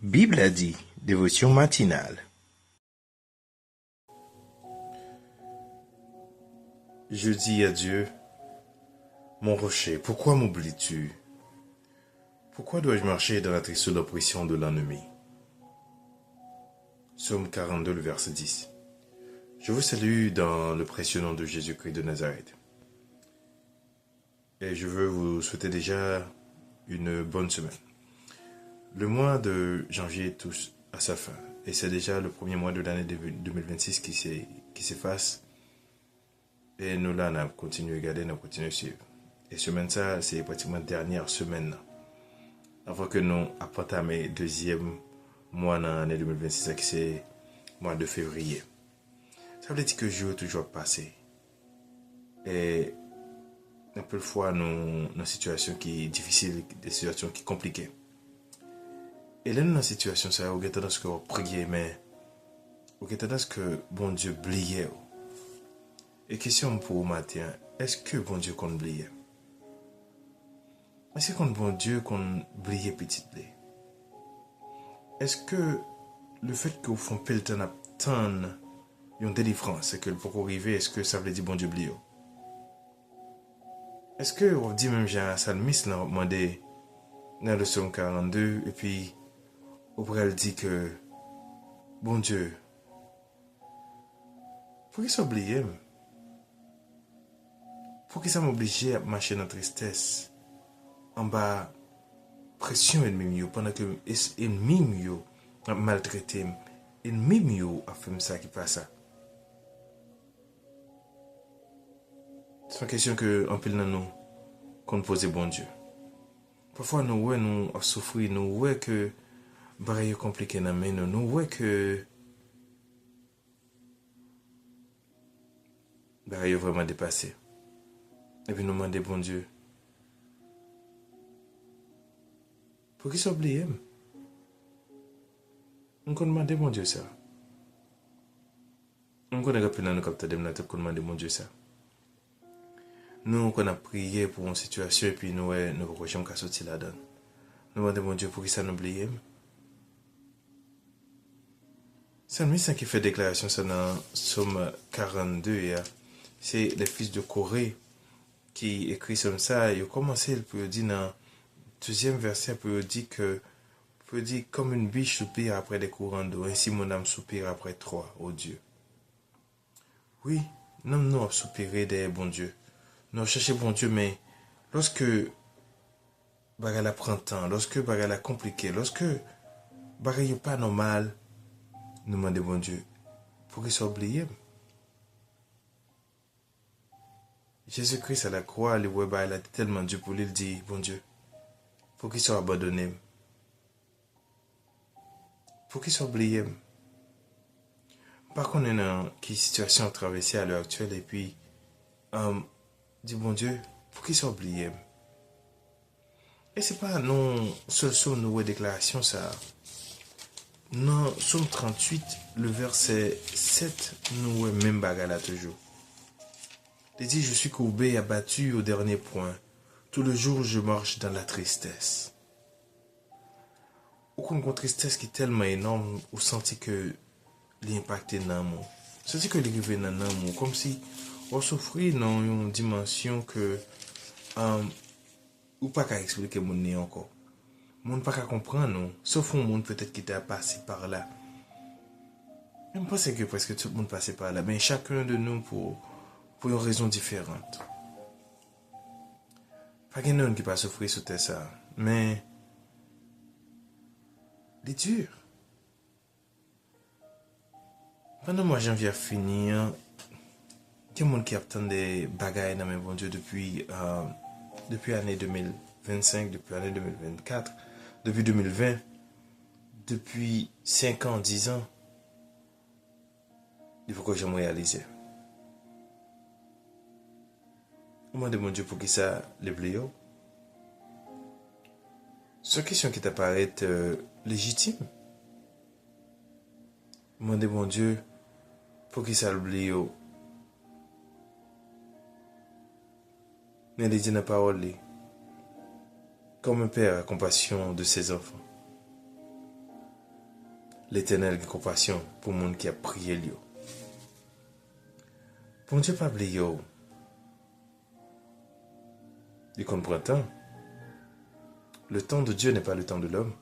Bible a dit, dévotion matinale. Je dis à Dieu, mon rocher, pourquoi m'oublies-tu? Pourquoi dois-je marcher dans la triste oppression de l'ennemi? Psaume 42, le verset 10. Je vous salue dans le précieux nom de Jésus-Christ de Nazareth. Et je veux vous souhaiter déjà une bonne semaine. Le mois de janvier touche à sa fin. Et c'est déjà le premier mois de l'année 2026 qui s'efface. Et nous là, on a continué à regarder, on a continué à suivre. Et semaine ça, c'est pratiquement la dernière semaine. Avant que nous apportons le deuxième mois dans l'année 2026, qui c'est le mois de février. Ça veut dire que le jour est toujours passé. Et un peu de fois, nous dans une situation qui est difficile, des situations qui sont compliquées. Et là, dans une situation, ça, on a tendance à prier, mais on a tendance que bon Dieu oubliait. Et question pour vous matin, est-ce que bon Dieu qu'on oublie? Est-ce que bon Dieu qu'on oublie petit blé? Est-ce que le fait que vous font pas le temps d'attendre une délivrance, c'est que pour arriver, est-ce que ça veut dire bon Dieu oublie? Est-ce que on dit même j'ai un psalmiste là, demandé dans le psaume 42 et puis on pourrait dire que bon Dieu, pourquoi ça oublier? Pourquoi ça m'oblige à marcher dans la tristesse? En bas, pression ennemi pendant que ennemi a maltraité, ennemi a fait ça qui passe ça. C'est une question que en pile dans nous qu'on pose bon Dieu. Parfois nous souffrir, nous ouais que barrière compliqué dans mais nous ouais que barrière vraiment dépassé. Et puis nous demander bon Dieu. Pour qui s'oublier? On peut demander bon Dieu ça. On connaît que nous captons de nous demander bon Dieu ça. Nous on a prié pour une situation et puis nous pouvons jamais sortir là-dedans. Nous demandons bon Dieu pour qui ça nous oublie. C'est un ministre qui fait déclaration ça dans Psaume 42. C'est les fils de Corée qui écrit comme ça. Il a commencé pour dire dans le deuxième verset pour dire que comme une biche soupire après des courants d'eau, ainsi mon âme soupire après toi, ô Dieu. Oui, nous avons soupiré des bons dieux. Nous avons cherché bon Dieu, mais lorsque bagala prend temps, lorsque bagala compliqué, lorsque bagala n'est pas normal, nous demandons bon Dieu, pour qu'il soit oublié. Jésus-Christ à la croix, il a tellement Dieu pour lui, il dit, bon Dieu, pour qu'il soit abandonné, pour qu'il soit oublié. Par contre, on est dans quelle situation traversée à l'heure actuelle et puis, dit bon Dieu, pour qu'il soit oublié. Et c'est pas non seul sur nos déclarations ça. Non, Psaume 38, le verset 7, nous même bagala toujours. Il dit, je suis courbé et abattu au dernier point. Tout le jour, je marche dans la tristesse. Aucune tristesse qui est tellement énorme, vous sentez que l'impact est dans moi. Vous sentez que l'arrivée est dans moi. Comme si on souffrait dans une dimension que ou pas qu'à expliquer mon nez encore. Mon pas qu'à comprendre, non. Sauf un monde peut-être qui t'a passé par là. Je pense que presque tout le monde passé par là. Mais chacun de nous pour une raison différente. Pas qu'il y en a qui pas souffrir sous ça. Mais c'est dur. Pendant moi janvier à finir, il y a des gens qui attendent des bagailles dans mes bon Dieu depuis l'année 2025, depuis l'année 2024, depuis 2020, depuis 5 ans, 10 ans. Il faut que je me réalise. Moi, de mon Dieu, pour qui ça, les bléos? C'est une question qui t'apparaît légitime. Moi, de mon Dieu, pour qui ça, le bléau? Mais il dit dans la parole, comme un père a compassion de ses enfants. l'Éternel qui a compassion pour le monde qui a prié lui. Bon Dieu pas oublié. Il comprend tant. Le temps de Dieu n'est pas le temps de l'homme.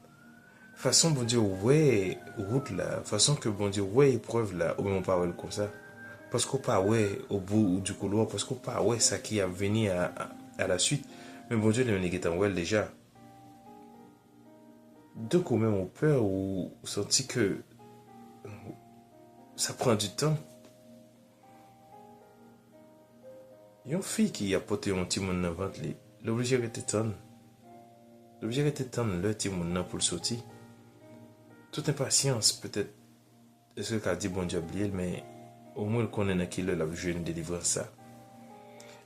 Façon bon Dieu ouais route là, façon que bon Dieu ouais épreuve là, ou même pas comme ça. Parce qu'on pas ouais au bout du couloir, parce qu'on pas ouais ça qui a venu à la suite. Mais bon Dieu il est en well déjà. Donc ou même on peur ou senti que ça prend du temps. Il y a une fille qui a porté un petit monde dans le ventre, l'obligé était temps. L'obligé était temps le petit monde pour le sortir. Toute impatience, peut-être, est-ce qu'elle a dit bon Dieu oublié, mais au moins qu'on est qui la jeune délivrance ça.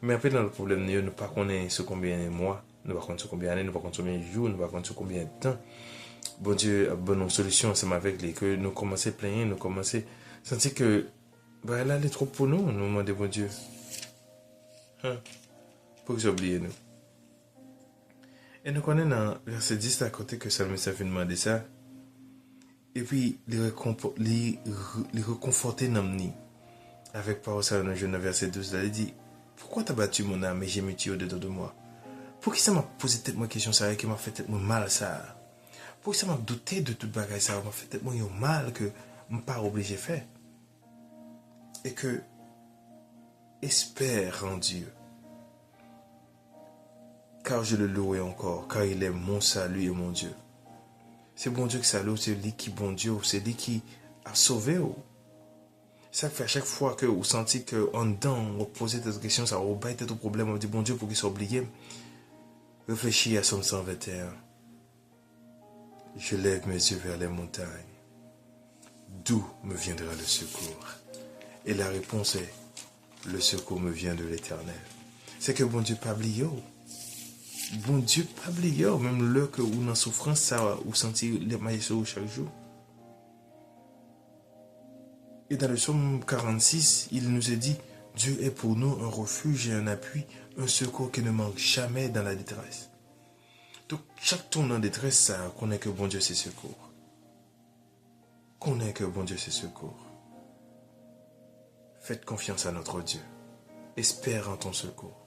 Mais après, dans le problème, nous ne pas connaître combien de mois, nous ne pas connaître combien d'années, nous ne pas connaître combien de jours, nous ne pas connaître combien de temps. Bon Dieu a bonne solution ensemble avec les que nous commençons à plaindre, nous commençons à sentir que bah, là, elle est trop pour nous demandons bon Dieu. Hein? Pour que j'oublie nous. Et nous connaissons dans verset 10 à côté que Salmiste a fait demander ça. Et puis, les reconforter dans nous. Avec parole ça dans le verset 12, il dit, pourquoi t'as battu mon âme et j'ai mis tu au-dedans de moi? Pour qui ça m'a posé tellement de questions, ça qui m'a fait tellement mal ça? Pour qui ça m'a douté de toute bagaille, ça m'a fait tellement mal que je ne suis pas obligé de faire? Et que, espère en Dieu. Car je le louerai encore, car il est mon salut et mon Dieu. C'est bon Dieu qui salue, c'est lui qui bon Dieu, c'est lui qui a sauvé. Ça fait à chaque fois que vous sentez que en dedans, vous posez des questions, ça vous bat tout problème, vous dites bon Dieu pour qu'il soit oublié. Réfléchis à Somme 121. Je lève mes yeux vers les montagnes. D'où me viendra le secours? Et la réponse est, le secours me vient de l'Éternel. C'est que bon Dieu pas oublié. Bon Dieu pas oublié, même là que vous en souffrance, ça vous sentez les mailles sur chaque jour. Et dans le psaume 46, il nous est dit, Dieu est pour nous un refuge et un appui, un secours qui ne manque jamais dans la détresse. Donc, chaque tournant en détresse, ça connaît que bon Dieu c'est secours. Connaît que bon Dieu c'est secours. Faites confiance à notre Dieu. Espère en ton secours.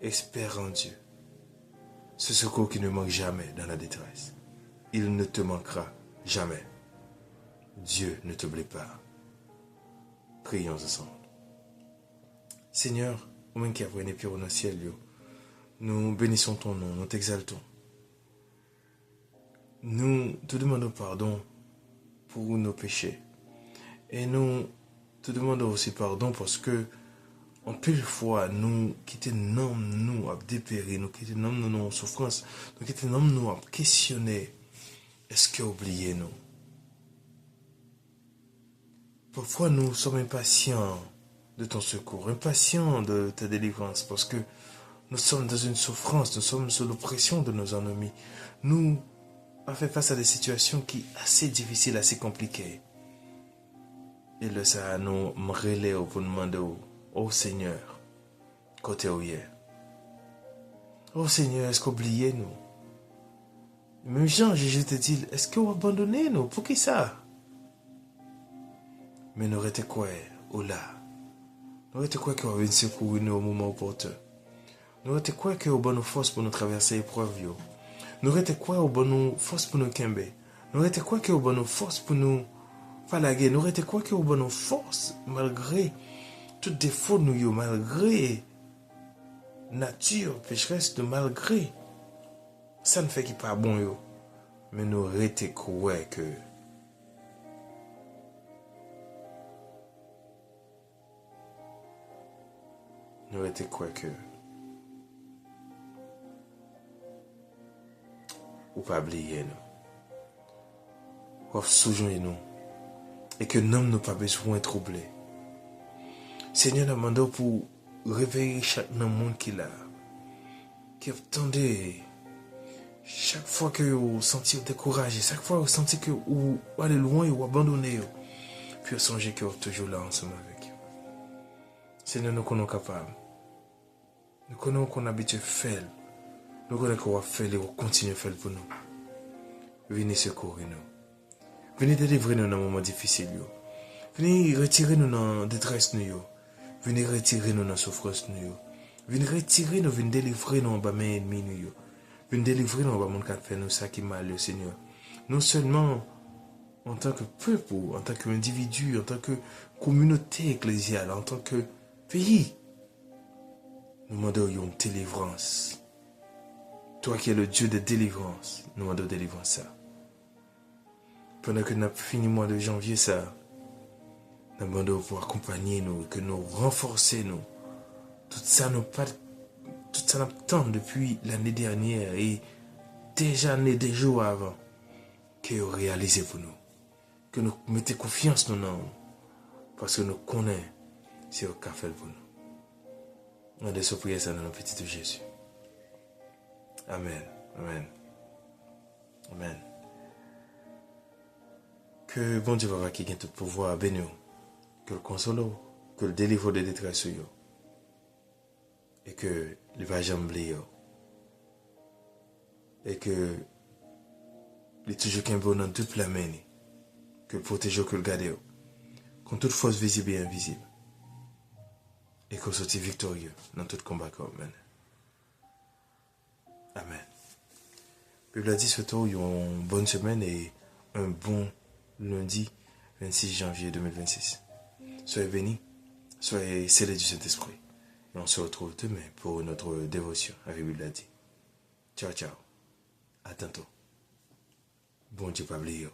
Espère en Dieu. Ce secours qui ne manque jamais dans la détresse. Il ne te manquera jamais. Dieu ne t'oublie pas. Prions ensemble. Seigneur, au même qui a pris dans le ciel, nous bénissons ton nom, nous t'exaltons. Nous te demandons pardon pour nos péchés. Et nous te demandons aussi pardon parce que en pile fois, nous qui te nommons nous à dépérir, nous qui te nommons nous en souffrance, nous qui te nommons nous à questionner, est-ce que oublié nous? Parfois, nous sommes impatients de ton secours, impatients de ta délivrance, parce que nous sommes dans une souffrance, nous sommes sous l'oppression de nos ennemis. Nous avons fait face à des situations qui sont assez difficiles, assez compliquées. Et là, ça nous relève pour nous demander, oh Seigneur, côté où hier. Oh Seigneur, est-ce qu'oubliez nous? Même Jean, Jésus te dit, est-ce que vous abandonnez nous? Pour qui ça? Mais nous restons quoi, oh là? Nous restons quoi que vous avez secouru nous au moment opportun? Nous restons quoi que vous avez nos forces pour nous traverser l'épreuve? Nous restons quoi au bon nos forces pour nous kembe? Nous restons quoi que au bon nos forces pour nous falaguer? Nous restons quoi que au bon nos forces malgré tout défaut nous malgré nature pécheresse de malgré ça ne fait qu'il pas bon yo, mais nous restons quoi que nous restons quoi que ou pas oublier nous ou soujourner nous et que nous n'avons pas besoin de troubler. Seigneur, nous demandons pour réveiller chaque monde qui attendait. Chaque fois que vous sentez découragé, chaque fois que vous sentez que vous allez loin ou abandonnez, puis vous songez que vous êtes toujours là ensemble avec vous. Seigneur, nous connaissons capables. Nous connaissons qu'on a habitué à faire. Nous connaissons qu'on va faire et qu'on continue à faire pour nous. Venez secourir nous. Venez délivrer nous dans les moments difficiles. Venez retirer nous dans la détresse. Venez retirer nous dans la souffrance. Venez retirer nous, venez délivrer nous en bas mes ennemis. Venez délivrer nous en bas mon cas fait nous ça qui mal, Seigneur. Non seulement en tant que peuple, en tant qu'individu, en tant que communauté ecclésiale, en tant que pays, nous demandons une délivrance. Toi qui es le Dieu de délivrance, nous demandons délivrance ça. Pendant que nous avons fini le mois de janvier, ça, nous demandons pour accompagner nous, que nous renforcer nous. Tout ça nous attend depuis l'année dernière et déjà des jours avant, que vous réalisez pour nous. Que nous mettez confiance dans nous, parce que nous connaissons ce qu'a fait pour nous. On a des prières ça dans le petit de Jésus. Amen. Amen. Amen. Que bon Dieu va qui gagne tout pouvoir bénir, que le console, que le délivre de détresse et que le va jamais oublier et que il toujours qu'un bon dans toute la main, que le protège, que le garde contre toute force visible et invisible et qu'on soit victorieux dans tout combat qu'on mène. Amen. La Bible a dit surtout une bonne semaine et un bon lundi 26 janvier 2026. Soyez bénis, soyez scellés du Saint-Esprit. Et on se retrouve demain pour notre dévotion avec la Bible a dit. Ciao, ciao. À tantôt. Bon Dieu, pas oublier.